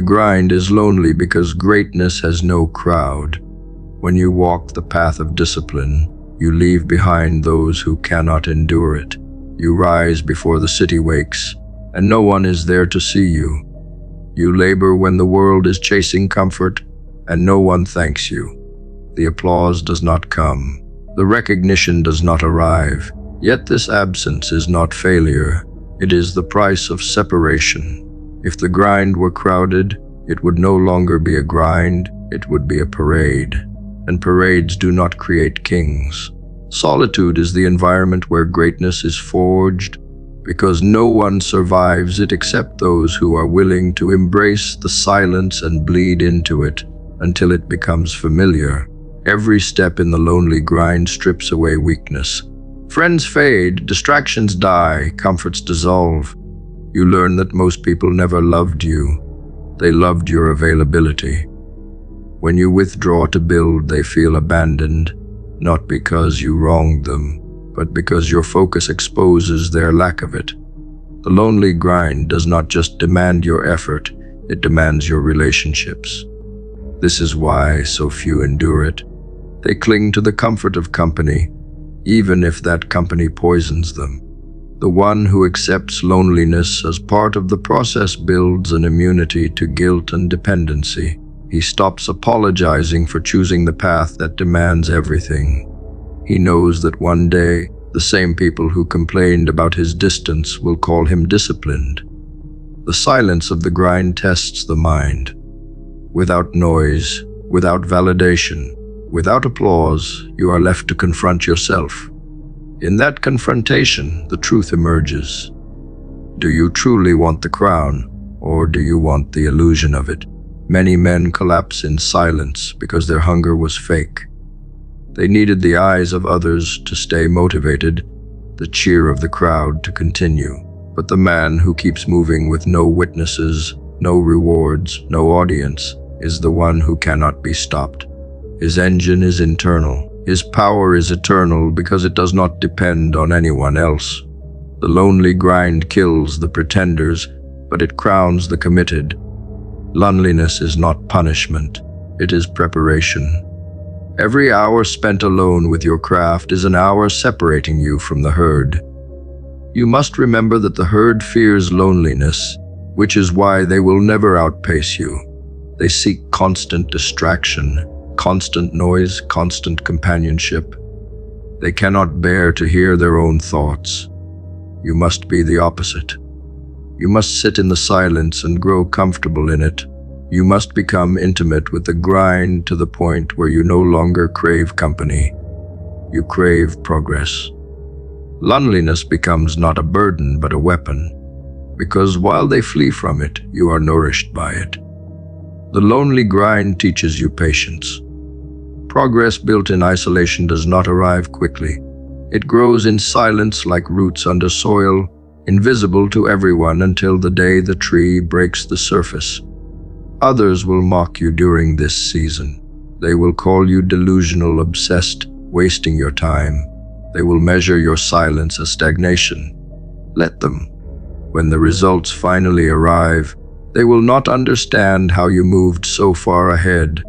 The grind is lonely because greatness has no crowd. When you walk the path of discipline, you leave behind those who cannot endure it. You rise before the city wakes, and no one is there to see you. You labor when the world is chasing comfort, and no one thanks you. The applause does not come. The recognition does not arrive. Yet this absence is not failure. It is the price of separation. If the grind were crowded, it would no longer be a grind, it would be a parade. And parades do not create kings. Solitude is the environment where greatness is forged, because no one survives it except those who are willing to embrace the silence and bleed into it until it becomes familiar. Every step in the lonely grind strips away weakness. Friends fade, distractions die, comforts dissolve. You learn that most people never loved you. They loved your availability. When you withdraw to build, they feel abandoned, not because you wronged them, but because your focus exposes their lack of it. The lonely grind does not just demand your effort, it demands your relationships. This is why so few endure it. They cling to the comfort of company, even if that company poisons them. The one who accepts loneliness as part of the process builds an immunity to guilt and dependency. He stops apologizing for choosing the path that demands everything. He knows that one day, the same people who complained about his distance will call him disciplined. The silence of the grind tests the mind. Without noise, without validation, without applause, you are left to confront yourself. In that confrontation, the truth emerges. Do you truly want the crown, or do you want the illusion of it? Many men collapse in silence because their hunger was fake. They needed the eyes of others to stay motivated, the cheer of the crowd to continue. But the man who keeps moving with no witnesses, no rewards, no audience, is the one who cannot be stopped. His engine is internal. His power is eternal because it does not depend on anyone else. The lonely grind kills the pretenders, but it crowns the committed. Loneliness is not punishment, it is preparation. Every hour spent alone with your craft is an hour separating you from the herd. You must remember that the herd fears loneliness, which is why they will never outpace you. They seek constant distraction, constant noise, constant companionship. They cannot bear to hear their own thoughts. You must be the opposite. You must sit in the silence and grow comfortable in it. You must become intimate with the grind to the point where you no longer crave company. You crave progress. Loneliness becomes not a burden but a weapon, because while they flee from it, you are nourished by it. The lonely grind teaches you patience. Progress built in isolation does not arrive quickly. It grows in silence like roots under soil, invisible to everyone until the day the tree breaks the surface. Others will mock you during this season. They will call you delusional, obsessed, wasting your time. They will measure your silence as stagnation. Let them. When the results finally arrive, they will not understand how you moved so far ahead.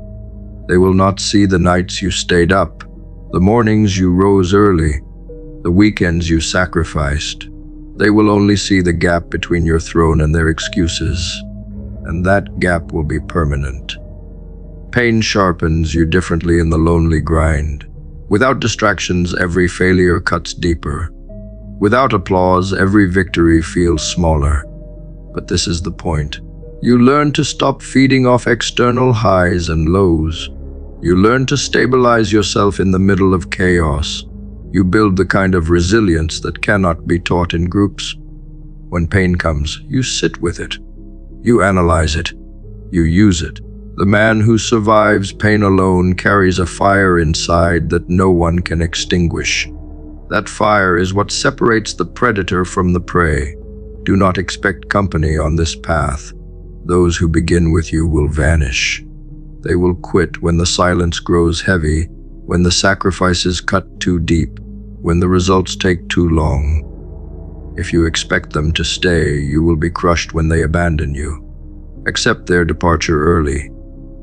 They will not see the nights you stayed up, the mornings you rose early, the weekends you sacrificed. They will only see the gap between your throne and their excuses, and that gap will be permanent. Pain sharpens you differently in the lonely grind. Without distractions, every failure cuts deeper. Without applause, every victory feels smaller. But this is the point. You learn to stop feeding off external highs and lows. You learn to stabilize yourself in the middle of chaos. You build the kind of resilience that cannot be taught in groups. When pain comes, you sit with it. You analyze it. You use it. The man who survives pain alone carries a fire inside that no one can extinguish. That fire is what separates the predator from the prey. Do not expect company on this path. Those who begin with you will vanish. They will quit when the silence grows heavy, when the sacrifices cut too deep, when the results take too long. If you expect them to stay, you will be crushed when they abandon you. Accept their departure early.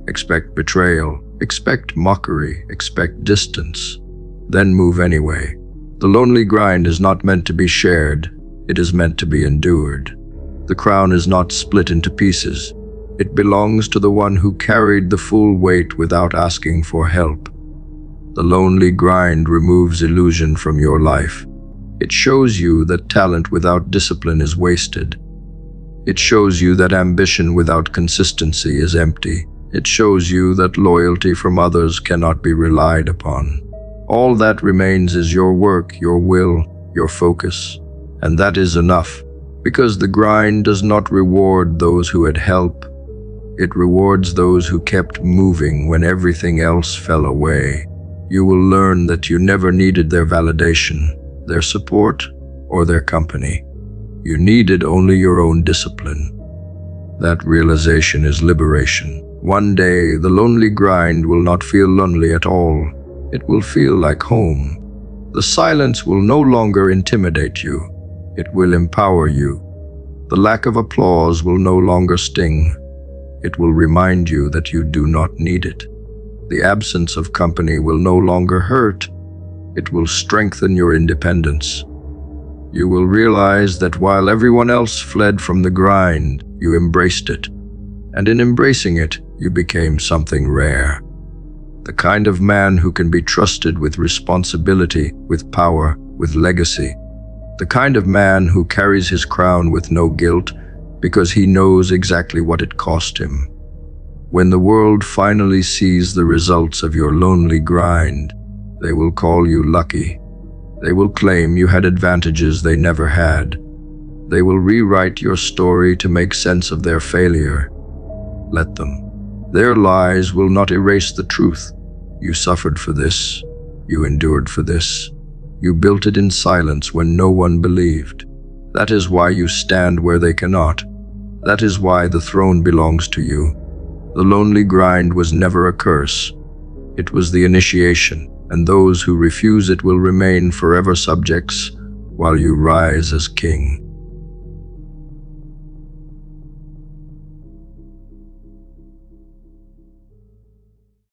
Expect betrayal, expect mockery, expect distance. Then move anyway. The lonely grind is not meant to be shared, it is meant to be endured. The crown is not split into pieces. It belongs to the one who carried the full weight without asking for help. The lonely grind removes illusion from your life. It shows you that talent without discipline is wasted. It shows you that ambition without consistency is empty. It shows you that loyalty from others cannot be relied upon. All that remains is your work, your will, your focus. And that is enough, because the grind does not reward those who had help. It rewards those who kept moving when everything else fell away. You will learn that you never needed their validation, their support, or their company. You needed only your own discipline. That realization is liberation. One day, the lonely grind will not feel lonely at all. It will feel like home. The silence will no longer intimidate you. It will empower you. The lack of applause will no longer sting. It will remind you that you do not need it. The absence of company will no longer hurt. It will strengthen your independence. You will realize that while everyone else fled from the grind, you embraced it. And in embracing it, you became something rare. The kind of man who can be trusted with responsibility, with power, with legacy. The kind of man who carries his crown with no guilt because he knows exactly what it cost him. When the world finally sees the results of your lonely grind, they will call you lucky. They will claim you had advantages they never had. They will rewrite your story to make sense of their failure. Let them. Their lies will not erase the truth. You suffered for this. You endured for this. You built it in silence when no one believed. That is why you stand where they cannot. That is why the throne belongs to you. The lonely grind was never a curse. It was the initiation, and those who refuse it will remain forever subjects while you rise as king.